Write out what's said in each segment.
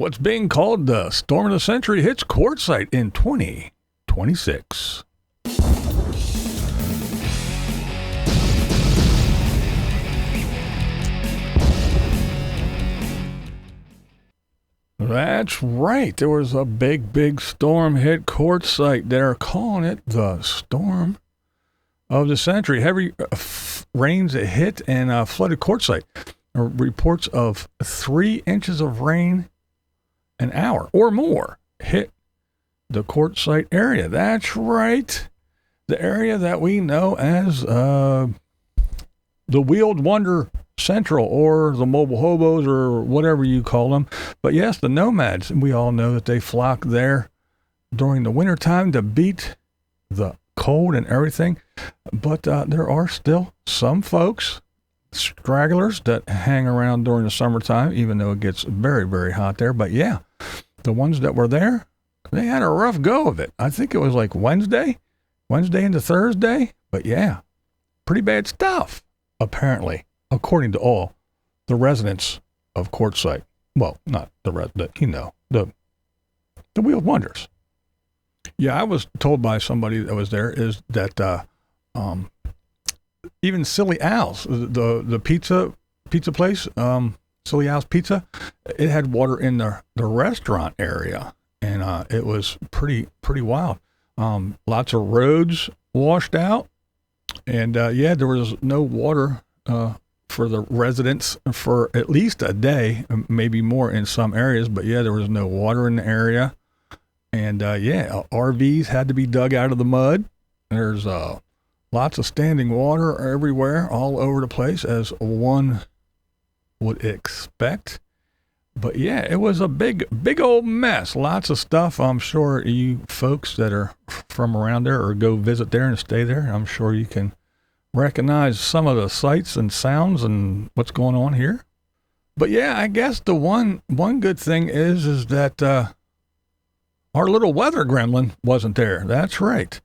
What's being called the storm of the century hits Quartzsite in 2026. That's right. There was a big storm hit Quartzsite. They're calling it the storm of the century. Heavy rains hit and flooded Quartzsite. Reports of 3 inches of rain an hour or more hit the Quartzsite area. That's right. The area that we know as the Wheeled Wonder Central, or the Mobile Hobos, or whatever you call them. But yes, the nomads, we all know that they flock there during the wintertime to beat the cold and everything. But there are still some folks, stragglers, that hang around during the summertime, even though it gets very, very hot there. But yeah, the ones that were there, they had a rough go of it. I think it was like Wednesday into Thursday. But yeah, pretty bad stuff, apparently, according to all the residents of Quartzsite. Well, not the Wheeled Wonders. Yeah, I was told by somebody that was there is that even Silly Al's, the pizza place, Silly Al's Pizza, it had water in the restaurant area, and it was pretty wild. Lots of roads washed out, and yeah, there was no water for the residents for at least a day, maybe more in some areas. But yeah, there was no water in the area, and yeah, RVs had to be dug out of the mud. There's lots of standing water everywhere, all over the place, as one would expect. But yeah, it was a big old mess. Lots of stuff. I'm sure you folks that are from around there or go visit there and stay there, I'm sure you can recognize some of the sights and sounds and what's going on here. But yeah, I guess the one good thing is that our little weather gremlin wasn't there. That's right.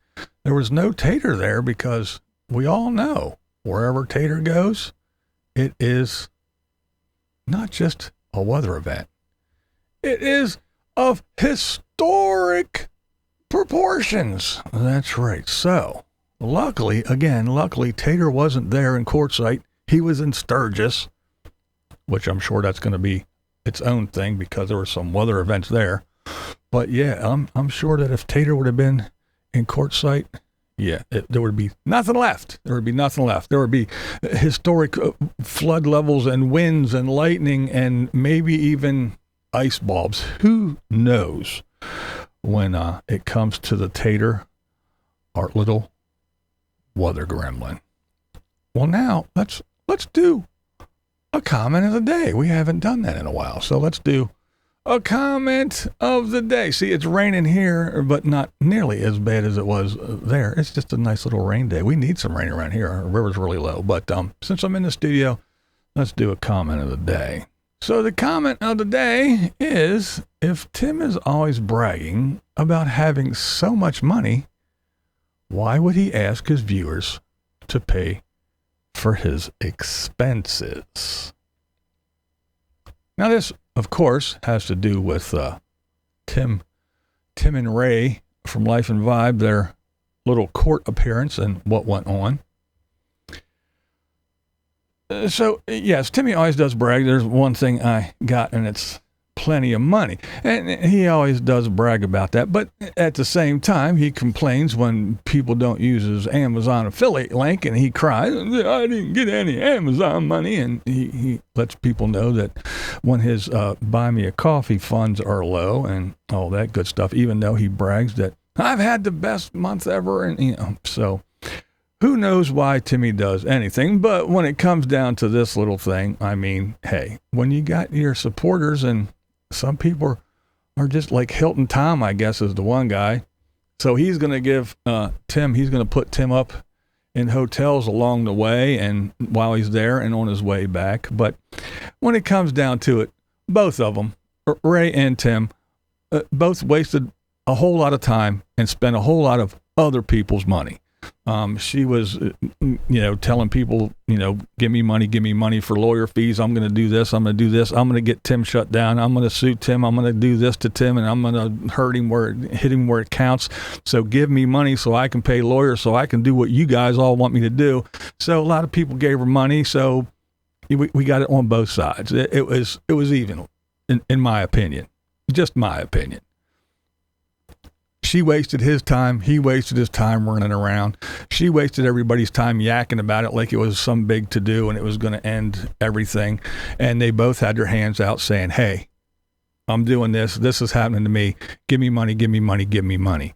There was no Tater there, because we all know wherever Tater goes, it is not just a weather event. It is of historic proportions. That's right. So, luckily, Tater wasn't there in Quartzsite. He was in Sturgis, which I'm sure that's going to be its own thing because there were some weather events there. But yeah, I'm sure that if Tater would have been in Quartzsite, yeah, there would be nothing left. There would be nothing left. There would be historic flood levels and winds and lightning and maybe even ice bulbs. Who knows when it comes to the Tater, our little weather gremlin. Well, now let's do a comment of the day. We haven't done that in a while, so let's do a comment of the day. See, it's raining here, but not nearly as bad as it was there. It's just a nice little rain day. We need some rain around here. Our river's really low. But since I'm in the studio, let's do a comment of the day. So the comment of the day is, if Tim is always bragging about having so much money, why would he ask his viewers to pay for his expenses? Now this, of course, has to do with Tim and Ray from Life and Vibe, their little court appearance and what went on. So, yes, Timmy always does brag. There's one thing I got, and it's plenty of money. And he always does brag about that. But at the same time, he complains when people don't use his Amazon affiliate link, and he cries, I didn't get any Amazon money. And he lets people know that when his Buy Me a Coffee funds are low and all that good stuff, even though he brags that I've had the best month ever. And, so who knows why Timmy does anything. But when it comes down to this little thing, I mean, hey, when you got your supporters, and some people are just like Hilton Tom, I guess, is the one guy. So he's going to give he's going to put Tim up in hotels along the way and while he's there and on his way back. But when it comes down to it, both of them, Ray and Tim, both wasted a whole lot of time and spent a whole lot of other people's money. She was, telling people, give me money for lawyer fees. I'm going to do this. I'm going to do this. I'm going to get Tim shut down. I'm going to sue Tim. I'm going to do this to Tim, and I'm going to hit him where it counts. So give me money so I can pay lawyers so I can do what you guys all want me to do. So a lot of people gave her money. So we got it on both sides. It was even, in my opinion, just my opinion. She wasted his time. He wasted his time running around. She wasted everybody's time yakking about it like it was some big to do and it was going to end everything. And they both had their hands out saying, hey, I'm doing this. This is happening to me. Give me money, give me money, give me money.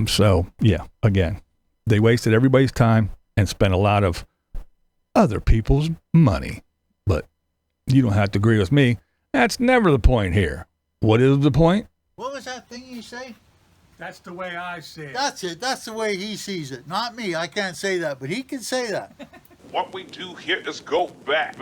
So, yeah, again, they wasted everybody's time and spent a lot of other people's money. But you don't have to agree with me. That's never the point here. What is the point? What was that thing you say? That's the way I see it. That's it. That's the way he sees it. Not me. I can't say that, but he can say that. What we do here is go back.